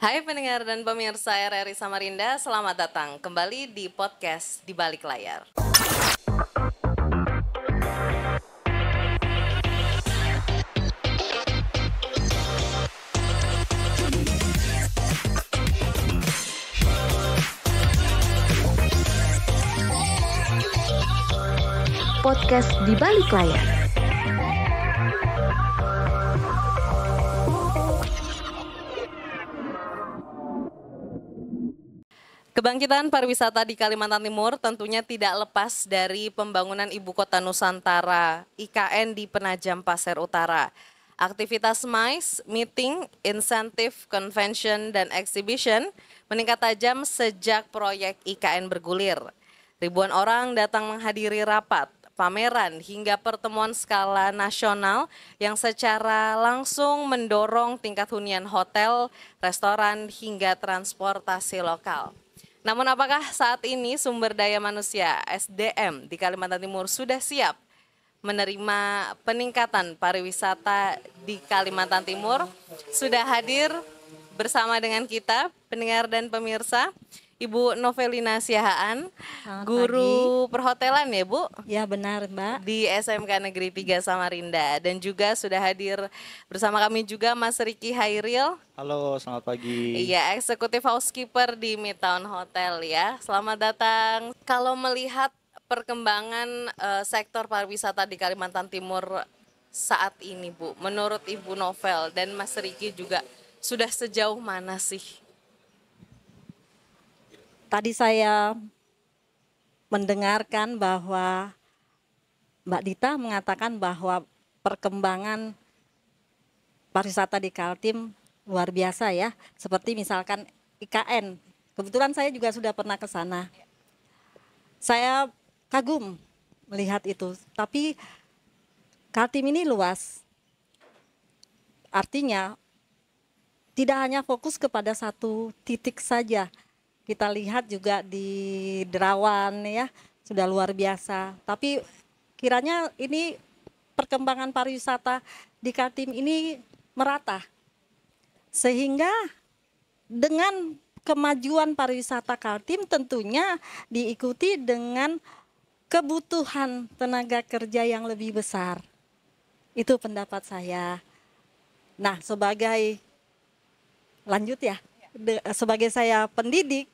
Hai pendengar dan pemirsa RRI Samarinda, selamat datang kembali di podcast Di Balik Layar. Podcast Di Balik Layar. Kebangkitan pariwisata di Kalimantan Timur tentunya tidak lepas dari pembangunan Ibu Kota Nusantara (IKN) di Penajam Pasir Utara. Aktivitas MICE, meeting, insentif, convention, dan exhibition meningkat tajam sejak proyek IKN bergulir. Ribuan orang datang menghadiri rapat, pameran, hingga pertemuan skala nasional yang secara langsung mendorong tingkat hunian hotel, restoran, hingga transportasi lokal. Namun apakah saat ini sumber daya manusia (SDM) di Kalimantan Timur sudah siap menerima peningkatan pariwisata di Kalimantan Timur? Sudah hadir bersama dengan kita, pendengar dan pemirsa, Ibu Novelina Siahaan, guru perhotelan ya Bu? Ya benar Mbak. Di SMK Negeri 3 Samarinda. Dan juga sudah hadir bersama kami juga Mas Riki Hairil. Halo, selamat pagi. Iya, eksekutif housekeeper di Midtown Hotel ya. Selamat datang. Kalau melihat perkembangan sektor pariwisata di Kalimantan Timur saat ini Bu, menurut Ibu Novel dan Mas Riki juga sudah sejauh mana sih? Tadi saya mendengarkan bahwa Mbak Dita mengatakan bahwa perkembangan pariwisata di Kaltim luar biasa ya. Seperti misalkan IKN. Kebetulan saya juga sudah pernah ke sana. Saya kagum melihat itu. Tapi Kaltim ini luas. Artinya tidak hanya fokus kepada satu titik saja. Kita lihat juga di Derawan ya, sudah luar biasa. Tapi kiranya ini perkembangan pariwisata di Kaltim ini merata. Sehingga dengan kemajuan pariwisata Kaltim tentunya diikuti dengan kebutuhan tenaga kerja yang lebih besar. Itu pendapat saya. Nah, sebagai saya pendidik,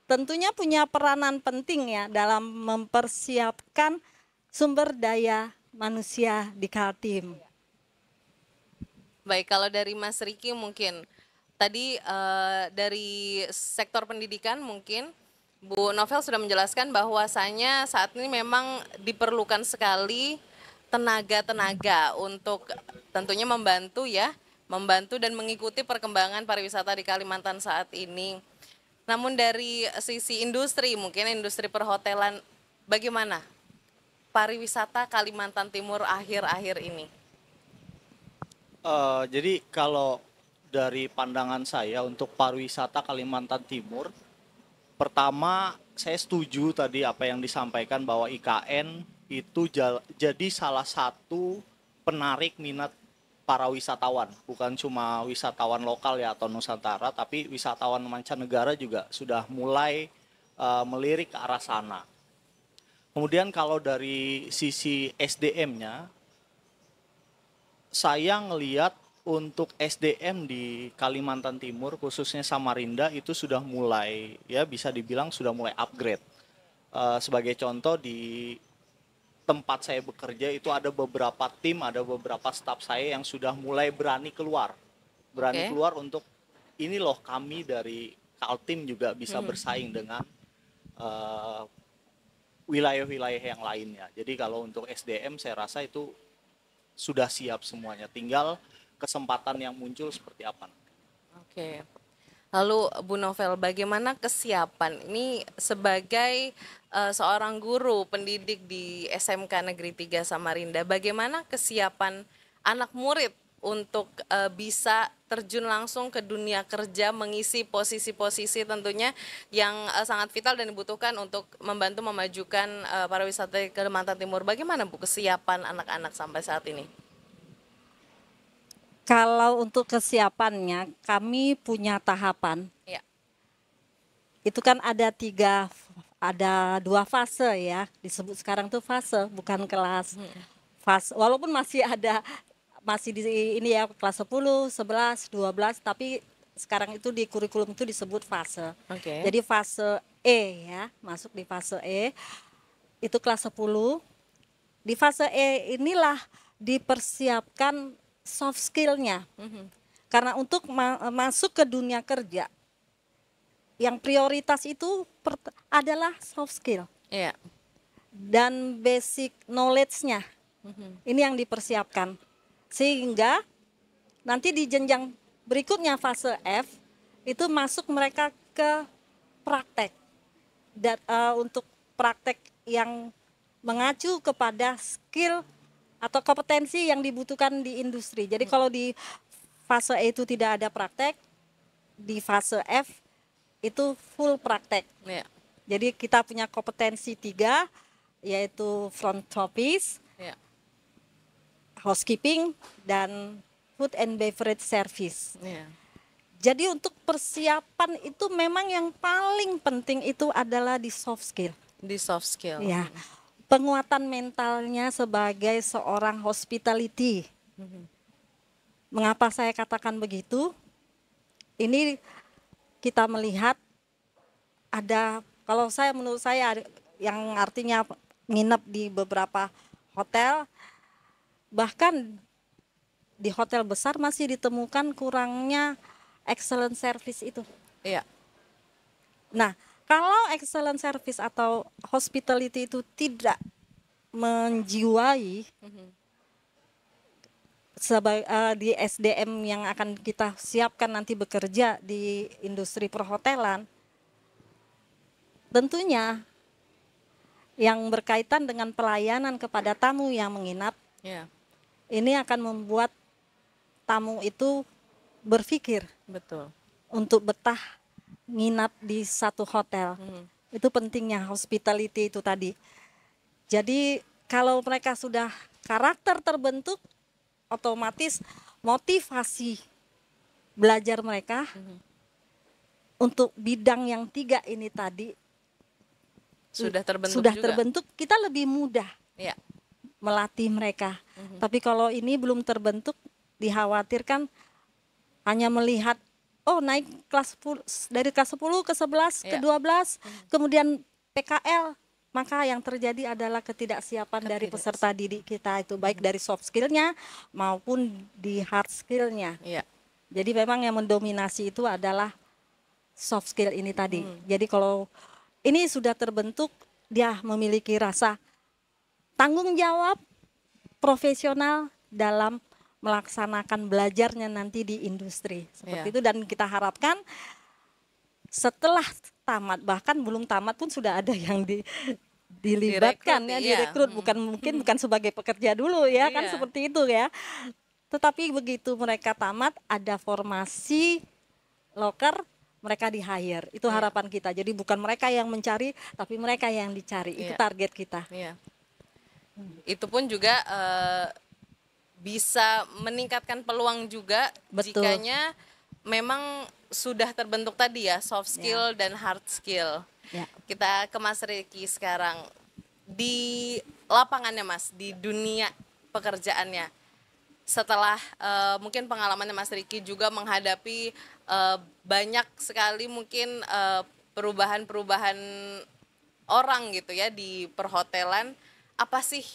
tentunya punya peranan penting ya dalam mempersiapkan sumber daya manusia di Kaltim. Baik, kalau dari Mas Riki mungkin tadi dari sektor pendidikan mungkin Bu Novel sudah menjelaskan bahwasanya saat ini memang diperlukan sekali tenaga-tenaga untuk tentunya membantu dan mengikuti perkembangan pariwisata di Kalimantan saat ini. Namun dari sisi industri, mungkin industri perhotelan, bagaimana pariwisata Kalimantan Timur akhir-akhir ini? Jadi kalau dari pandangan saya untuk pariwisata Kalimantan Timur, pertama saya setuju tadi apa yang disampaikan bahwa IKN itu jadi salah satu penarik minat para wisatawan, bukan cuma wisatawan lokal ya atau Nusantara, tapi wisatawan mancanegara juga sudah mulai melirik ke arah sana. Kemudian kalau dari sisi SDM-nya, saya ngelihat untuk SDM di Kalimantan Timur, khususnya Samarinda, itu sudah mulai, ya bisa dibilang sudah mulai upgrade. Sebagai contoh di tempat saya bekerja itu ada beberapa tim, ada beberapa staf saya yang sudah mulai berani keluar untuk ini loh kami dari Kaltim juga bisa bersaing dengan wilayah-wilayah yang lainnya. Jadi kalau untuk SDM saya rasa itu sudah siap semuanya, tinggal kesempatan yang muncul seperti apa. Oke. Lalu Bu Novel, bagaimana kesiapan ini sebagai seorang guru pendidik di SMK Negeri 3 Samarinda, bagaimana kesiapan anak murid untuk bisa terjun langsung ke dunia kerja, mengisi posisi-posisi tentunya yang sangat vital dan dibutuhkan untuk membantu memajukan pariwisata di Kalimantan Timur. Bagaimana Bu kesiapan anak-anak sampai saat ini? Kalau untuk kesiapannya, kami punya tahapan. Ya. Itu kan ada 2 fase ya, disebut sekarang tuh fase, bukan kelas. Fase, walaupun masih di ini ya kelas 10, 11, 12, tapi sekarang itu di kurikulum itu disebut fase. Oke. Jadi fase E ya, masuk di fase E, itu kelas 10. Di fase E inilah dipersiapkan soft skill-nya. Karena untuk masuk ke dunia kerja, yang prioritas itu adalah soft skill Iya. dan basic knowledge-nya. Ini yang dipersiapkan. Sehingga nanti di jenjang berikutnya fase F itu masuk mereka ke praktek. Untuk praktek yang mengacu kepada skill atau kompetensi yang dibutuhkan di industri. Jadi kalau di fase E itu tidak ada praktek, di fase F itu full praktek. Iya. Jadi kita punya kompetensi 3, yaitu front office, Iya. housekeeping, dan food and beverage service. Iya. Jadi untuk persiapan itu memang yang paling penting itu adalah di soft skill. Di soft skill. Ya, penguatan mentalnya sebagai seorang hospitality. Mengapa saya katakan begitu? Ini kita melihat menurut saya yang artinya nginep di beberapa hotel, bahkan di hotel besar masih ditemukan kurangnya excellent service itu. Iya. Nah, kalau excellent service atau hospitality itu tidak menjiwai di SDM yang akan kita siapkan nanti bekerja di industri perhotelan, tentunya yang berkaitan dengan pelayanan kepada tamu yang menginap, Iya. ini akan membuat tamu itu berpikir Betul. untuk betah nginap di satu hotel. Itu pentingnya hospitality itu tadi. Jadi kalau mereka sudah karakter terbentuk, otomatis motivasi belajar mereka untuk bidang yang 3 ini tadi Sudah terbentuk sudah juga. terbentuk, kita lebih mudah Iya. melatih mereka. Tapi kalau ini belum terbentuk, dikhawatirkan hanya melihat naik kelas 10, dari kelas 10 ke 11 ke 12, kemudian PKL, maka yang terjadi adalah ketidaksiapan dari peserta didik kita itu, baik dari soft skill-nya maupun di hard skill-nya. Iya. Jadi memang yang mendominasi itu adalah soft skill ini tadi. Jadi kalau ini sudah terbentuk, dia memiliki rasa tanggung jawab profesional dalam melaksanakan belajarnya nanti di industri seperti itu. Dan kita harapkan setelah tamat, bahkan belum tamat pun sudah ada yang dilibatkan Direkrut, ya, direkrut, bukan sebagai pekerja dulu ya, kan seperti itu ya. Tetapi begitu mereka tamat, ada formasi loker, mereka di hire. Itu harapan kita. Jadi bukan mereka yang mencari, tapi mereka yang dicari. Itu target kita. Iya. Itu pun juga bisa meningkatkan peluang juga. Betul. Jikanya memang sudah terbentuk tadi ya soft skill dan hard skill. Ya. Kita ke Mas Riki sekarang. Di lapangannya Mas, di dunia pekerjaannya, setelah mungkin pengalamannya Mas Riki juga menghadapi banyak sekali mungkin perubahan-perubahan orang gitu ya di perhotelan, apa sih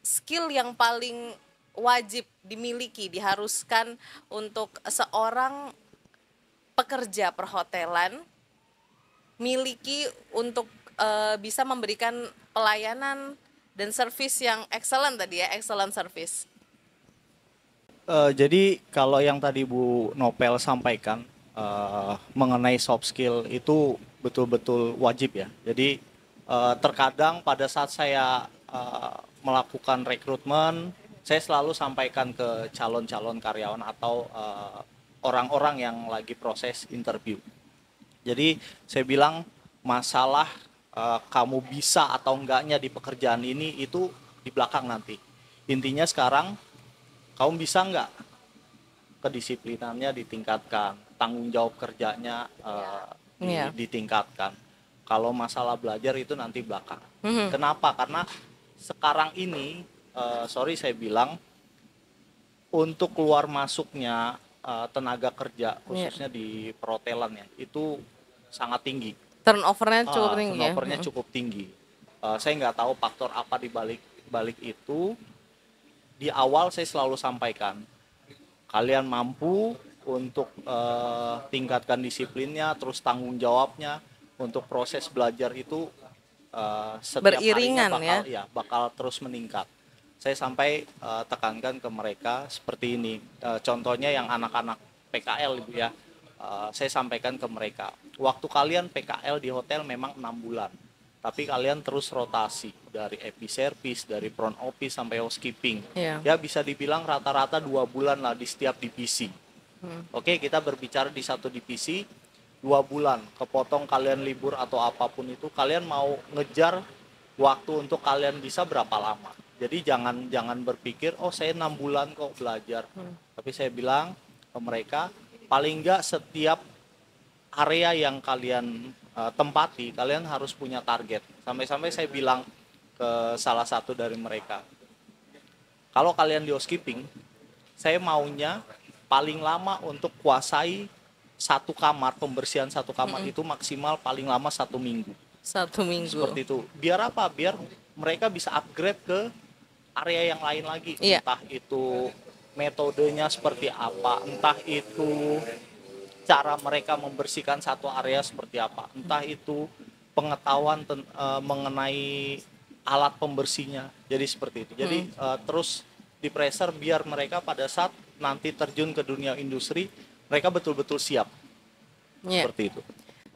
skill yang paling wajib dimiliki, diharuskan untuk seorang pekerja perhotelan miliki untuk bisa memberikan pelayanan dan service yang excellent tadi ya, excellent service? Jadi kalau yang tadi Bu Nopel sampaikan mengenai soft skill itu betul-betul wajib ya. Jadi terkadang pada saat saya melakukan rekrutmen, saya selalu sampaikan ke calon-calon karyawan atau orang-orang yang lagi proses interview. Jadi saya bilang masalah kamu bisa atau enggaknya di pekerjaan ini itu di belakang nanti. Intinya sekarang kamu bisa enggak kedisiplinannya ditingkatkan, tanggung jawab kerjanya Iya. ditingkatkan. Kalau masalah belajar itu nanti belakang. Mhm. Kenapa? Karena sekarang ini, sorry saya bilang, untuk keluar masuknya tenaga kerja khususnya di perhotelan ya, itu sangat tinggi. Turnovernya cukup tinggi ya. Turnovernya cukup tinggi. Saya nggak tahu faktor apa di balik itu. Di awal saya selalu sampaikan, kalian mampu untuk tingkatkan disiplinnya, terus tanggung jawabnya untuk proses belajar itu setiap Beriringan harinya bakal terus meningkat. Saya sampai tekankan ke mereka seperti ini. Contohnya yang anak-anak PKL Ibu ya. Saya sampaikan ke mereka, waktu kalian PKL di hotel memang 6 bulan. Tapi kalian terus rotasi dari EP service, dari front office sampai housekeeping. Iya. Ya bisa dibilang rata-rata 2 bulan lah di setiap divisi. Oke, kita berbicara di satu divisi 2 bulan. Kepotong kalian libur atau apapun itu, kalian mau ngejar waktu untuk kalian bisa berapa lama. Jadi jangan berpikir, oh saya 6 bulan kok belajar. Tapi saya bilang ke mereka, paling enggak setiap area yang kalian tempati, kalian harus punya target. Sampai-sampai saya bilang ke salah satu dari mereka, kalau kalian di housekeeping, saya maunya paling lama untuk kuasai satu kamar, pembersihan satu kamar itu maksimal paling lama 1 minggu. 1 minggu. Seperti itu. Biar apa? Biar mereka bisa upgrade ke area yang lain lagi. Iya. Entah itu metodenya seperti apa, entah itu cara mereka membersihkan satu area seperti apa, entah itu pengetahuan mengenai alat pembersihnya. Jadi seperti itu. Jadi terus di pressure biar mereka pada saat nanti terjun ke dunia industri, mereka betul-betul siap. Iya. Seperti itu.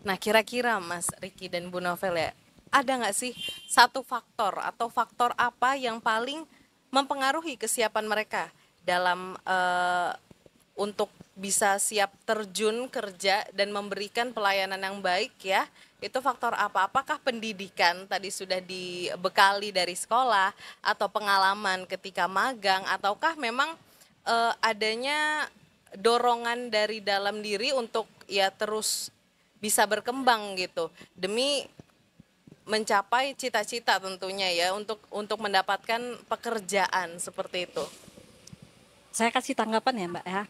Nah, kira-kira Mas Riki dan Bu Novel ya, ada nggak sih satu faktor atau faktor apa yang paling mempengaruhi kesiapan mereka dalam untuk bisa siap terjun kerja dan memberikan pelayanan yang baik ya? Itu faktor apa? Apakah pendidikan tadi sudah dibekali dari sekolah atau pengalaman ketika magang, ataukah memang adanya dorongan dari dalam diri untuk ya terus bisa berkembang gitu demi mencapai cita-cita tentunya ya untuk mendapatkan pekerjaan seperti itu. Saya kasih tanggapan ya Mbak ya.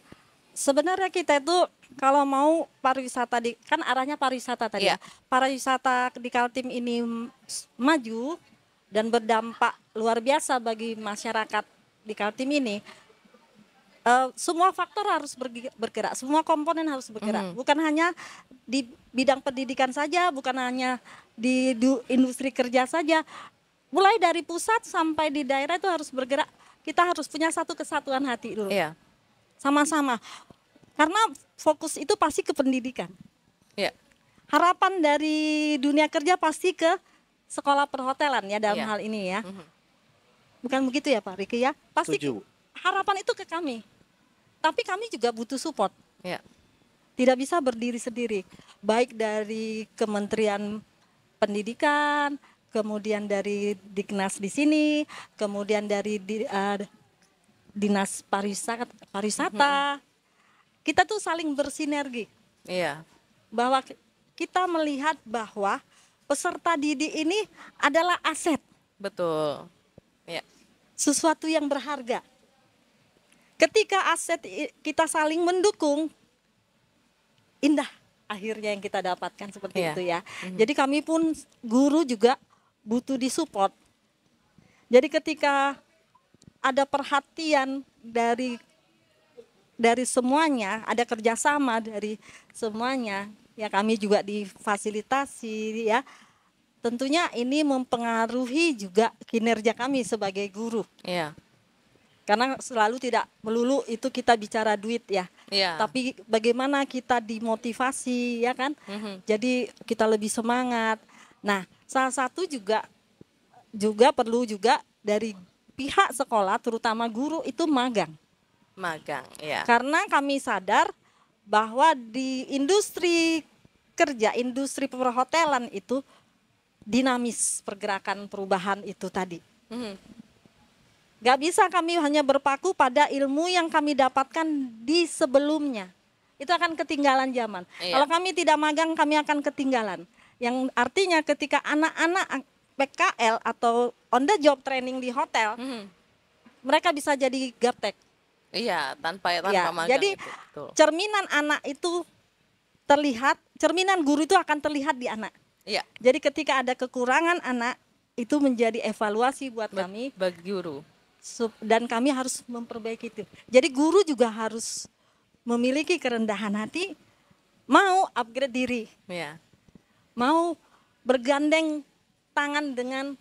Sebenarnya kita itu kalau mau pariwisata kan arahnya pariwisata tadi Iya. ya. Pariwisata di Kaltim ini maju dan berdampak luar biasa bagi masyarakat di Kaltim ini. Semua faktor harus bergerak, semua komponen harus bergerak. Bukan hanya di bidang pendidikan saja, bukan hanya di industri kerja saja. Mulai dari pusat sampai di daerah itu harus bergerak. Kita harus punya satu kesatuan hati dulu. Iya. Sama-sama. Karena fokus itu pasti ke pendidikan. Iya. Harapan dari dunia kerja pasti ke sekolah perhotelan ya dalam Iya. hal ini ya. Bukan begitu ya Pak Riki ya? Pasti Setuju. harapan itu ke kami. Tapi kami juga butuh support. Iya. Tidak bisa berdiri sendiri. Baik dari Kementerian Pendidikan, kemudian dari Diknas di sini, kemudian dari Dinas Pariwisata. Kita tuh saling bersinergi. Iya. Bahwa kita melihat bahwa peserta didik ini adalah aset, Betul. Iya. sesuatu yang berharga. Ketika aset kita saling mendukung, indah akhirnya yang kita dapatkan seperti Iya. itu ya. Jadi kami pun guru juga butuh disupport. Jadi ketika ada perhatian dari semuanya, ada kerjasama dari semuanya, ya kami juga difasilitasi ya. Tentunya ini mempengaruhi juga kinerja kami sebagai guru. Iya. Karena selalu tidak melulu itu kita bicara duit ya. Iya. Tapi bagaimana kita dimotivasi ya kan? Jadi kita lebih semangat. Nah, salah satu juga perlu juga dari pihak sekolah terutama guru itu magang. Magang, iya. Karena kami sadar bahwa di industri kerja, industri perhotelan itu dinamis pergerakan perubahan itu tadi. Gak bisa kami hanya berpaku pada ilmu yang kami dapatkan di sebelumnya. Itu akan ketinggalan zaman. Iya. Kalau kami tidak magang, kami akan ketinggalan. Yang artinya ketika anak-anak PKL atau on the job training di hotel, mereka bisa jadi gaptek. Iya, tanpa Ya, magang jadi itu. Betul. cerminan anak itu terlihat, cerminan guru itu akan terlihat di anak. Iya, Jadi ketika ada kekurangan anak, itu menjadi evaluasi buat kami bagi guru. dan kami harus memperbaiki itu. Jadi guru juga harus memiliki kerendahan hati, mau upgrade diri, Iya. mau bergandeng tangan dengan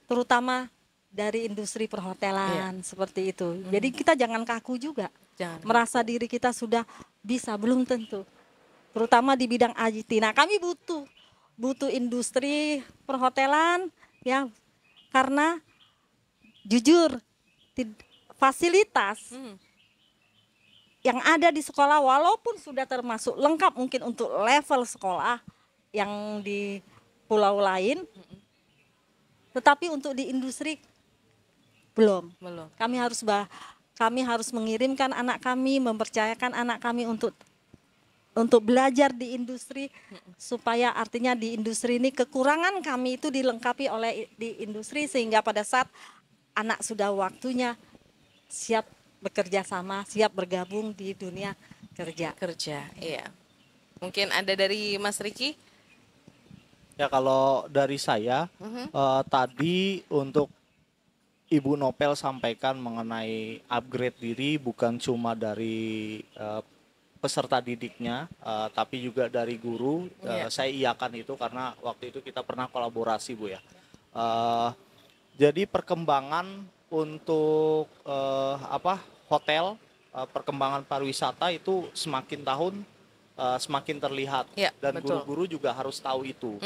terutama dari industri perhotelan seperti itu. Jadi kita jangan kaku juga. Jangan. Merasa diri kita sudah bisa, belum tentu. Terutama di bidang IT. Nah, kami butuh industri perhotelan ya, karena jujur fasilitas yang ada di sekolah walaupun sudah termasuk lengkap mungkin untuk level sekolah yang di pulau lain, tetapi untuk di industri belum. Kami harus mengirimkan anak kami, mempercayakan anak kami untuk belajar di industri, supaya artinya di industri ini kekurangan kami itu dilengkapi oleh di industri, sehingga pada saat anak sudah waktunya siap bekerja sama, siap bergabung di dunia kerja. Iya. Mungkin ada dari Mas Riki? Ya kalau dari saya tadi untuk Ibu Nopel sampaikan mengenai upgrade diri bukan cuma dari peserta didiknya, tapi juga dari guru. Saya iakan itu karena waktu itu kita pernah kolaborasi, Bu ya. Jadi perkembangan untuk hotel, perkembangan pariwisata itu semakin tahun semakin terlihat, Ya, dan betul. guru-guru juga harus tahu itu.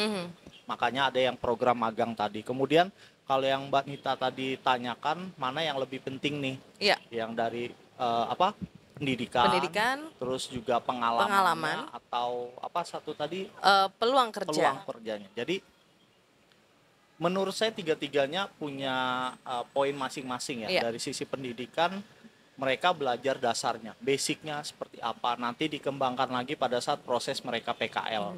Makanya ada yang program magang tadi. Kemudian kalau yang Mbak Nita tadi tanyakan mana yang lebih penting nih, Iya. yang dari pendidikan, terus juga Pengalaman. atau satu tadi Peluang kerja. peluang kerjanya. Jadi menurut saya tiga-tiganya punya poin masing-masing ya. Iya. Dari sisi pendidikan mereka belajar dasarnya, basicnya seperti apa, nanti dikembangkan lagi pada saat proses mereka PKL.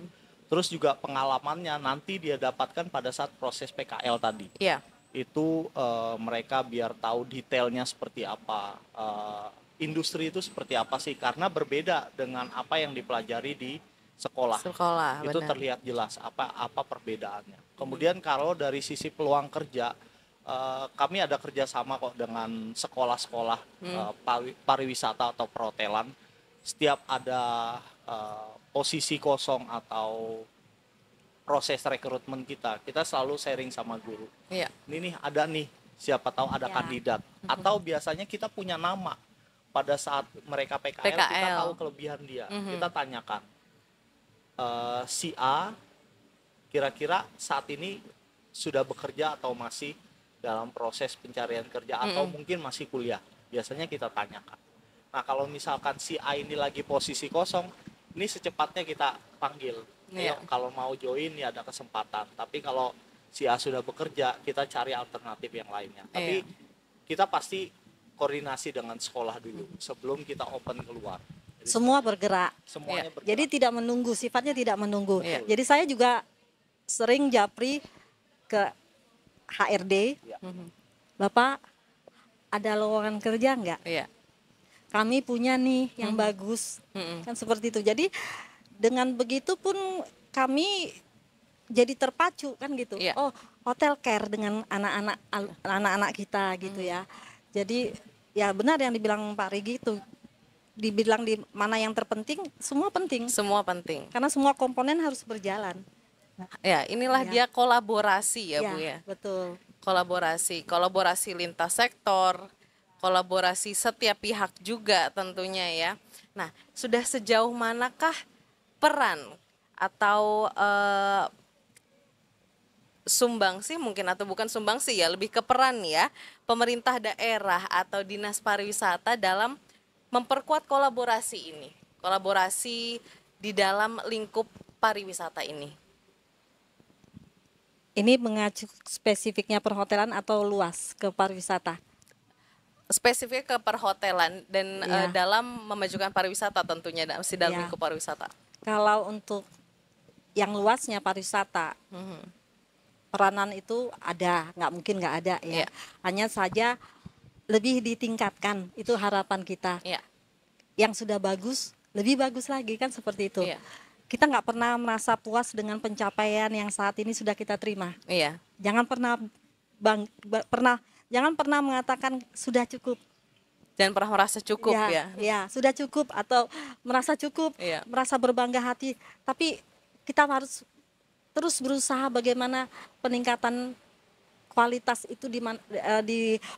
Terus juga pengalamannya nanti dia dapatkan pada saat proses PKL tadi. Iya. Itu mereka biar tahu detailnya seperti apa, industri itu seperti apa sih, karena berbeda dengan apa yang dipelajari di sekolah. Itu benar. terlihat jelas apa perbedaannya. Kemudian kalau dari sisi peluang kerja, kami ada kerjasama kok dengan sekolah-sekolah pariwisata atau perhotelan. Setiap ada posisi kosong atau proses rekrutmen kita selalu sharing sama guru. Iya. Ini nih ada nih, siapa tahu ada kandidat. Atau biasanya kita punya nama pada saat mereka PKL. Kita tahu kelebihan dia. Kita tanyakan, si A kira-kira saat ini sudah bekerja atau masih dalam proses pencarian kerja atau mungkin masih kuliah. Biasanya kita tanyakan. Nah, kalau misalkan si A ini lagi posisi kosong, ini secepatnya kita panggil. Ayo, kalau mau join ya ada kesempatan. Tapi kalau si A sudah bekerja, kita cari alternatif yang lainnya. Tapi kita pasti koordinasi dengan sekolah dulu sebelum kita open keluar. Jadi, Semua bergerak. semuanya bergerak. Jadi tidak menunggu, sifatnya tidak menunggu. Iya. Jadi saya juga sering japri ke HRD, Bapak ada lowongan kerja enggak? Iya. Kami punya nih yang bagus, kan seperti itu. Jadi dengan begitu pun kami jadi terpacu kan gitu. Iya. Oh, hotel care dengan anak-anak kita gitu ya. Jadi ya benar yang dibilang Pak Rigi itu, dibilang di mana yang terpenting, semua penting. Semua penting. Karena semua komponen harus berjalan. Ya, inilah Ya. dia kolaborasi ya, Bu ya. Betul. Kolaborasi lintas sektor, kolaborasi setiap pihak juga tentunya ya. Nah, sudah sejauh manakah peran atau sumbangsi mungkin, atau bukan sumbangsi ya, lebih ke peran ya, pemerintah daerah atau dinas pariwisata dalam memperkuat kolaborasi ini, kolaborasi di dalam lingkup pariwisata ini? Ini mengacu spesifiknya perhotelan atau luas ke pariwisata? spesifik ke perhotelan dan Iya. dalam memajukan pariwisata tentunya masih dalam Iya. lingkup pariwisata. Kalau untuk yang luasnya pariwisata, peranan itu ada, nggak mungkin nggak ada ya. Iya. Hanya saja lebih ditingkatkan, itu harapan kita. Iya. Yang sudah bagus, lebih bagus lagi kan seperti itu. Iya. Kita nggak pernah merasa puas dengan pencapaian yang saat ini sudah kita terima. Iya. Jangan jangan pernah mengatakan sudah cukup. Dan pernah merasa cukup ya. Ya, sudah cukup atau merasa cukup, Iya. merasa berbangga hati. Tapi kita harus terus berusaha bagaimana peningkatan kualitas itu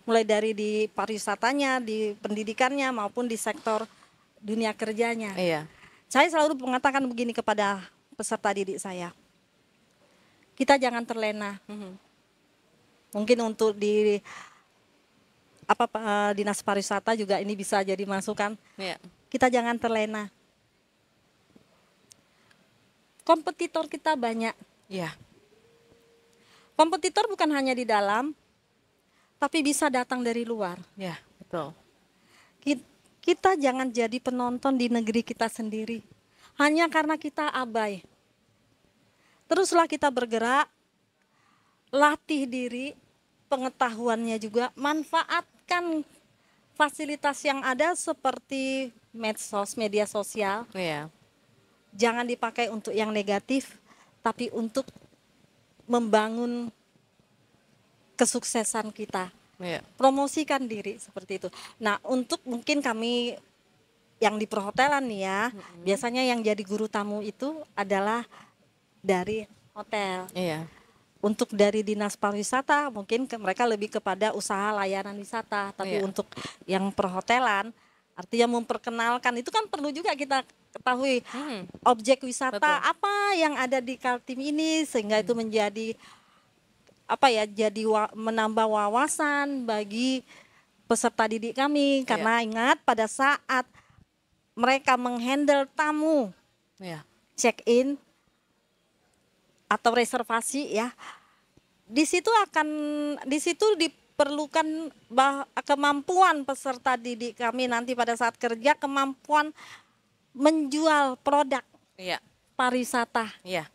mulai dari di pariwisatanya, di pendidikannya maupun di sektor dunia kerjanya. Iya. Saya selalu mengatakan begini kepada peserta didik saya. Kita jangan terlena. Mungkin untuk di dinas pariwisata juga ini bisa jadi masukan. Iya. Kita jangan terlena. Kompetitor kita banyak. Iya. Kompetitor bukan hanya di dalam, tapi bisa datang dari luar. Iya, betul. Kita jangan jadi penonton di negeri kita sendiri. Hanya karena kita abai. Teruslah kita bergerak, latih diri, pengetahuannya juga, manfaatkan fasilitas yang ada seperti medsos, media sosial. Iya. Jangan dipakai untuk yang negatif, tapi untuk membangun kesuksesan kita. Iya. Promosikan diri seperti itu. Nah, untuk mungkin kami yang di perhotelan nih ya, biasanya yang jadi guru tamu itu adalah dari hotel. Iya. Untuk dari dinas pariwisata mungkin mereka lebih kepada usaha layanan wisata, tapi Iya. untuk yang perhotelan artinya memperkenalkan itu kan perlu juga kita ketahui objek wisata Betul. apa yang ada di Kaltim ini sehingga itu menjadi jadi menambah wawasan bagi peserta didik kami karena ingat pada saat mereka menghandle tamu Iya. check-in atau reservasi ya, di situ diperlukan kemampuan peserta didik kami nanti pada saat kerja, kemampuan menjual produk Iya. pariwisata Iya.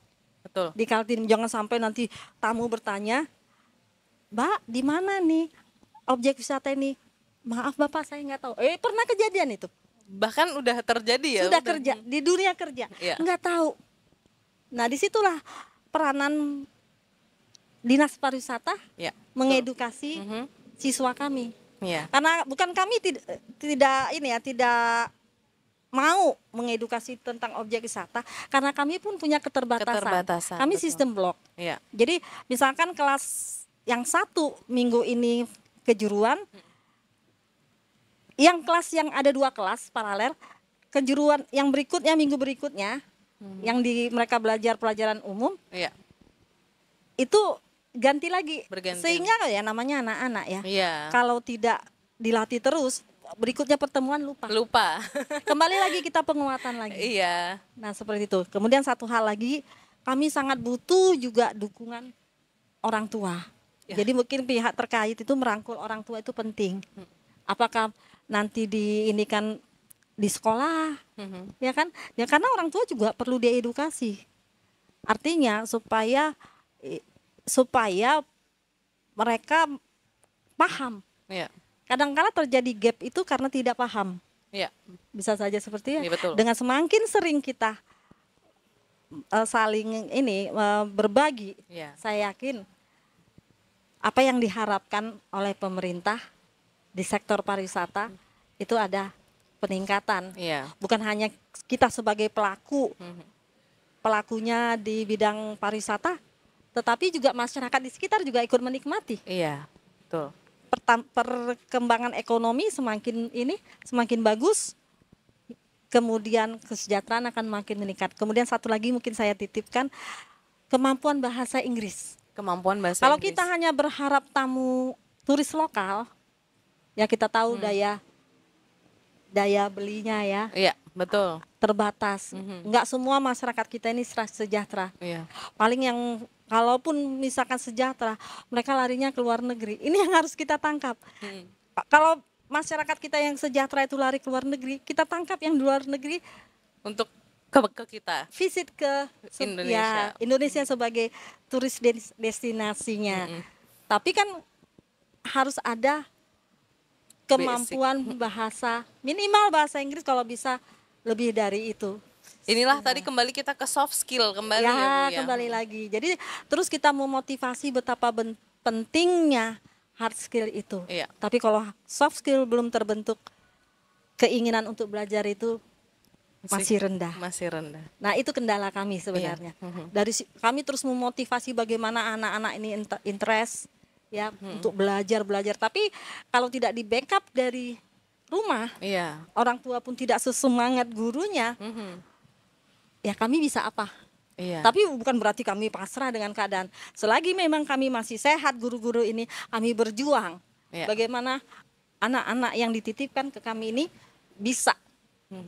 Betul. di Kaltim. Jangan sampai nanti tamu bertanya, Mbak di mana nih objek wisata ini? Maaf Bapak saya nggak tahu. Pernah kejadian itu. Bahkan udah terjadi ya. Sudah kerja di dunia kerja, Iya. nggak tahu. Nah disitulah peranan dinas pariwisata Iya. mengedukasi Mhm. siswa kami. Iya. Karena bukan kami tidak mau mengedukasi tentang objek wisata karena kami pun punya keterbatasan. Kami betul. sistem blok. Iya. Jadi misalkan kelas yang 1 minggu ini kejuruan, yang kelas yang ada 2 kelas paralel, kejuruan yang berikutnya minggu berikutnya yang mereka belajar pelajaran umum Iya. itu ganti lagi. Bergantian. Sehingga ya namanya anak-anak ya. Iya. Kalau tidak dilatih terus, berikutnya pertemuan lupa. Lupa. Kembali lagi kita penguatan lagi. Iya. Nah seperti itu. Kemudian satu hal lagi, kami sangat butuh juga dukungan orang tua. Ya. Jadi mungkin pihak terkait itu merangkul orang tua itu penting. Apakah nanti diinikan di sekolah, ya kan? Ya karena orang tua juga perlu diedukasi. Artinya supaya mereka paham. Iya. Kadang-kala terjadi gap itu karena tidak paham. Iya. Bisa saja seperti Iya, betul. dengan semakin sering kita saling berbagi, Iya. saya yakin apa yang diharapkan oleh pemerintah di sektor pariwisata itu ada peningkatan. Iya. Bukan hanya kita sebagai pelakunya di bidang pariwisata, tetapi juga masyarakat di sekitar juga ikut menikmati. Iya. Betul. Perkembangan ekonomi semakin bagus, kemudian kesejahteraan akan makin meningkat. Kemudian satu lagi mungkin saya titipkan, kemampuan bahasa Inggris. Kemampuan bahasa Kalau Inggris. kita hanya berharap tamu turis lokal, ya kita tahu daya belinya ya Iya, betul. terbatas. Enggak semua masyarakat kita ini sejahtera. Iya. Paling yang kalaupun misalkan sejahtera, mereka larinya ke luar negeri. Ini yang harus kita tangkap. Kalau masyarakat kita yang sejahtera itu lari ke luar negeri, kita tangkap yang di luar negeri Untuk ke kita. visit ke Indonesia. Indonesia sebagai turis destinasinya. Tapi kan harus ada kemampuan bahasa, minimal bahasa Inggris, kalau bisa lebih dari itu. Inilah tadi kembali kita ke soft skill kembali ya, Bu ya. Kembali lagi. Jadi terus kita memotivasi betapa pentingnya hard skill itu. Iya. Tapi kalau soft skill belum terbentuk, keinginan untuk belajar itu masih rendah. Masih rendah. Nah, itu kendala kami sebenarnya. Kami terus memotivasi bagaimana anak-anak ini interest ya untuk belajar. Tapi kalau tidak di backup dari rumah, Iya. orang tua pun tidak sesemangat gurunya, ya kami bisa apa? Iya. Tapi bukan berarti kami pasrah dengan keadaan. Selagi memang kami masih sehat, guru-guru ini kami berjuang. Iya. Bagaimana anak-anak yang dititipkan ke kami ini bisa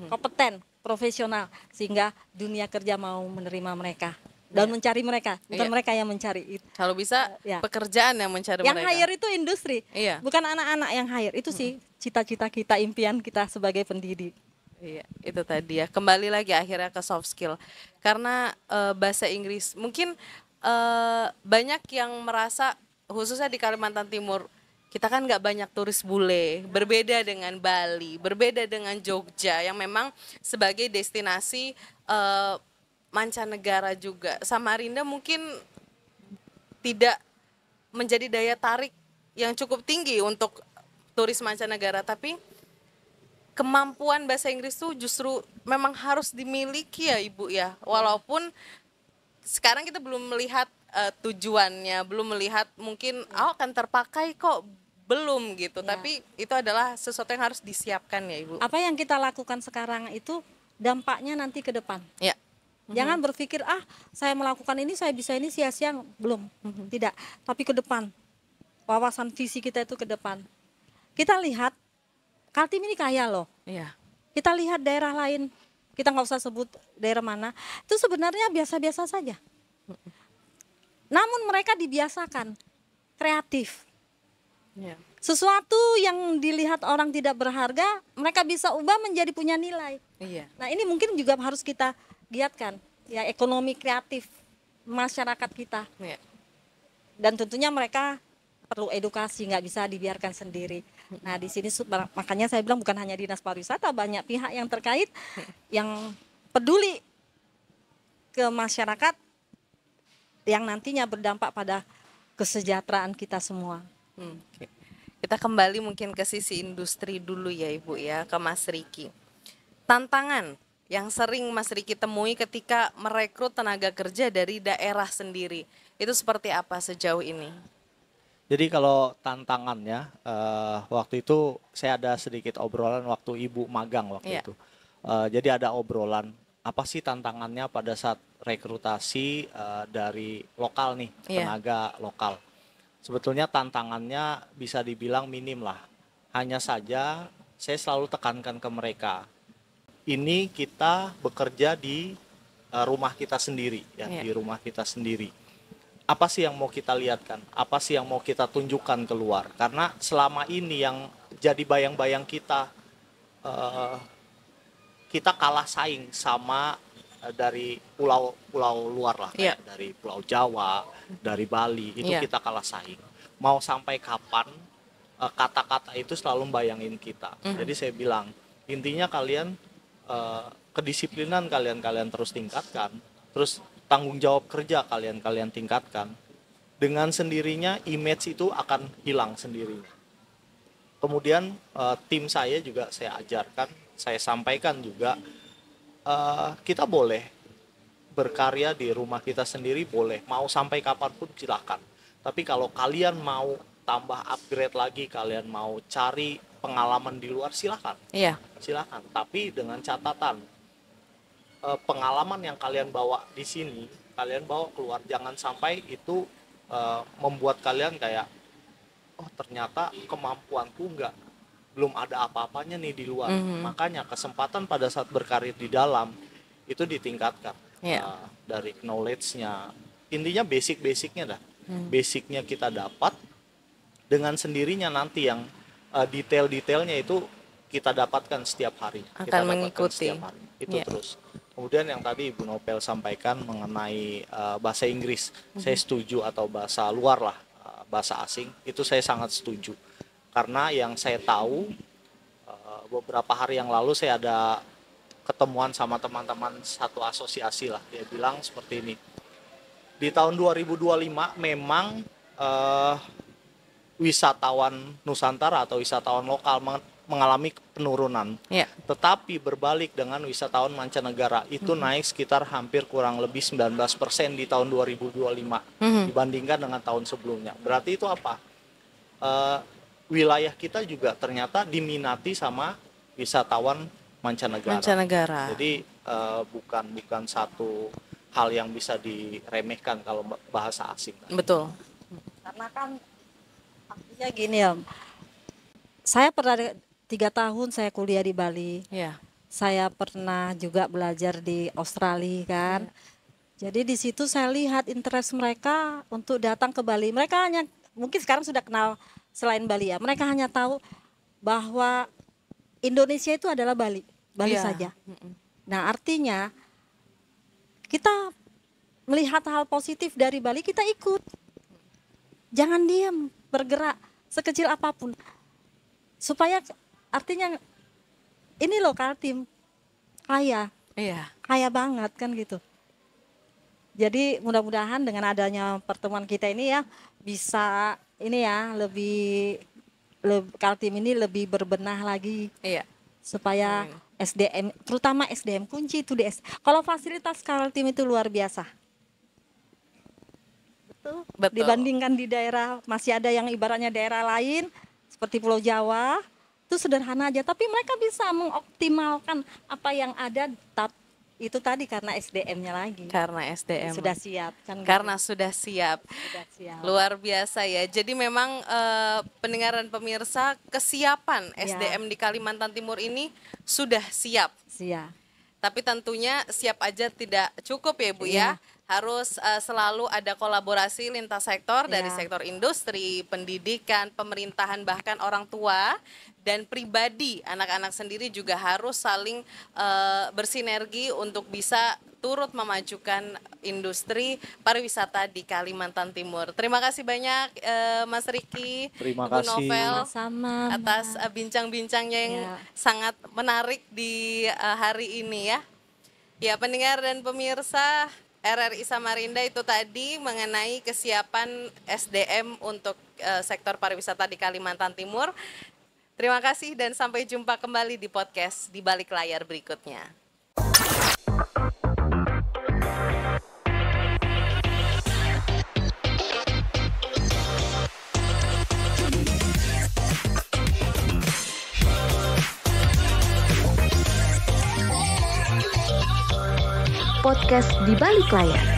kompeten, profesional, sehingga dunia kerja mau menerima mereka dan mencari mereka, bukan Iya. mereka yang mencari. Kalau bisa Ya. pekerjaan yang mencari Yang mereka. hire itu industri, Iya. bukan anak-anak yang hire. Itu sih cita-cita kita, impian kita sebagai pendidik. Iya, itu tadi ya. Kembali lagi akhirnya ke soft skill. Karena bahasa Inggris mungkin banyak yang merasa khususnya di Kalimantan Timur, kita kan nggak banyak turis bule. Berbeda dengan Bali, berbeda dengan Jogja yang memang sebagai destinasi mancanegara juga. Samarinda mungkin tidak menjadi daya tarik yang cukup tinggi untuk turis mancanegara, tapi kemampuan bahasa Inggris tuh justru memang harus dimiliki ya Ibu ya. Walaupun sekarang kita belum melihat tujuannya, belum melihat mungkin akan terpakai kok, belum gitu. Ya. Tapi itu adalah sesuatu yang harus disiapkan ya Ibu. Apa yang kita lakukan sekarang itu dampaknya nanti ke depan. Ya. Jangan berpikir saya melakukan ini, saya bisa ini, sia-sia. Belum, tidak. Tapi ke depan, wawasan visi kita itu ke depan. Kita lihat Kaltim ini kaya loh. Iya. Kita lihat daerah lain, kita nggak usah sebut daerah mana, itu sebenarnya biasa-biasa saja. Namun mereka dibiasakan kreatif. Iya. Sesuatu yang dilihat orang tidak berharga, mereka bisa ubah menjadi punya nilai. Iya. Nah, ini mungkin juga harus kita giatkan, ya, ekonomi kreatif masyarakat kita. Iya. Dan tentunya mereka perlu edukasi, nggak bisa dibiarkan sendiri. Nah, di sini makanya saya bilang bukan hanya Dinas Pariwisata, banyak pihak yang terkait yang peduli ke masyarakat yang nantinya berdampak pada kesejahteraan kita semua. Oke. Kita kembali mungkin ke sisi industri dulu ya Ibu ya, ke Mas Riki. Tantangan yang sering Mas Riki temui ketika merekrut tenaga kerja dari daerah sendiri, itu seperti apa sejauh ini? Jadi kalau tantangannya, waktu itu saya ada sedikit obrolan waktu Ibu magang waktu Iya. itu. Jadi ada obrolan, apa sih tantangannya pada saat rekrutasi dari lokal nih, Iya. tenaga lokal. Sebetulnya tantangannya bisa dibilang minim lah. Hanya saja saya selalu tekankan ke mereka, ini kita bekerja di rumah kita sendiri, ya, Iya. di rumah kita sendiri. Apa sih yang mau kita lihatkan? Apa sih yang mau kita tunjukkan keluar? Karena selama ini yang jadi bayang-bayang kita, kita kalah saing sama dari pulau-pulau luar lah, Iya. kayak dari Pulau Jawa, dari Bali, itu Iya. kita kalah saing. Mau sampai kapan kata-kata itu selalu bayangin kita. Jadi saya bilang, intinya kalian kedisiplinan kalian terus tingkatkan, terus tanggung jawab kerja kalian tingkatkan. Dengan sendirinya image itu akan hilang sendirinya. Kemudian tim saya juga saya ajarkan, saya sampaikan juga, kita boleh berkarya di rumah kita sendiri, boleh, mau sampai kapanpun silakan. Tapi kalau kalian mau tambah upgrade lagi, kalian mau cari pengalaman di luar, silakan. Iya. Silakan, tapi dengan catatan, pengalaman yang kalian bawa di sini kalian bawa keluar, jangan sampai itu membuat kalian kayak, oh ternyata kemampuanku belum ada apa-apanya nih di luar. Makanya kesempatan pada saat berkarir di dalam itu ditingkatkan. Iya. Dari knowledge-nya, intinya basic-basicnya dah. Basicnya kita dapat, dengan sendirinya nanti yang detail-detailnya itu kita dapatkan setiap hari. Kita Akan dapatkan mengikuti. setiap hari. Itu Ya. terus. Kemudian yang tadi Ibu Nopel sampaikan mengenai bahasa Inggris, saya setuju, atau bahasa luar lah, bahasa asing, itu saya sangat setuju. Karena yang saya tahu, beberapa hari yang lalu saya ada ketemuan sama teman-teman satu asosiasi lah, dia bilang seperti ini. Di tahun 2025 memang wisatawan Nusantara atau wisatawan lokal mengalami penurunan. Ya. Tetapi berbalik dengan wisatawan mancanegara itu naik sekitar hampir kurang lebih 19% di tahun 2025 dibandingkan dengan tahun sebelumnya. Berarti itu apa? Wilayah kita juga ternyata diminati sama wisatawan mancanegara. Jadi bukan satu hal yang bisa diremehkan kalau bahasa asing. Betul. Karena kan artinya gini ya, saya pernah 3 tahun saya kuliah di Bali. Ya. Saya pernah juga belajar di Australia kan. Jadi di situ saya lihat interest mereka untuk datang ke Bali. Mereka hanya mungkin sekarang sudah kenal selain Bali ya. Mereka hanya tahu bahwa Indonesia itu adalah Bali Ya. saja. Nah, artinya kita melihat hal positif dari Bali, kita ikut. Jangan diam, bergerak sekecil apapun. Supaya artinya ini loh Kaltim kaya, Iya. kaya banget kan gitu. Jadi mudah-mudahan dengan adanya pertemuan kita ini ya bisa ini ya lebih Kaltim ini lebih berbenah lagi Iya. supaya SDM, terutama SDM kunci itu kalau fasilitas Kaltim itu luar biasa. Betul. Dibandingkan di daerah masih ada yang ibaratnya daerah lain seperti Pulau Jawa itu sederhana aja, tapi mereka bisa mengoptimalkan apa yang ada. Itu tadi karena SDM-nya lagi. Karena SDM. Sudah siap kan? Karena sudah siap. Sudah siap. Luar biasa ya. Jadi memang pendengar dan pemirsa, kesiapan SDM di Kalimantan Timur ini sudah siap. Siap. Tapi tentunya siap aja tidak cukup ya Bu ya. Harus selalu ada kolaborasi lintas sektor dari sektor industri, pendidikan, pemerintahan, bahkan orang tua dan pribadi. Anak-anak sendiri juga harus saling bersinergi untuk bisa turut memajukan industri pariwisata di Kalimantan Timur. Terima kasih banyak Mas Riki, Terima Ibu kasih. Novel Sama atas bincang-bincangnya yang sangat menarik di hari ini ya. Ya, pendengar dan pemirsa RRI Samarinda, itu tadi mengenai kesiapan SDM untuk sektor pariwisata di Kalimantan Timur. Terima kasih dan sampai jumpa kembali di podcast Di Balik Layar berikutnya. Podcast Di Balik Layar.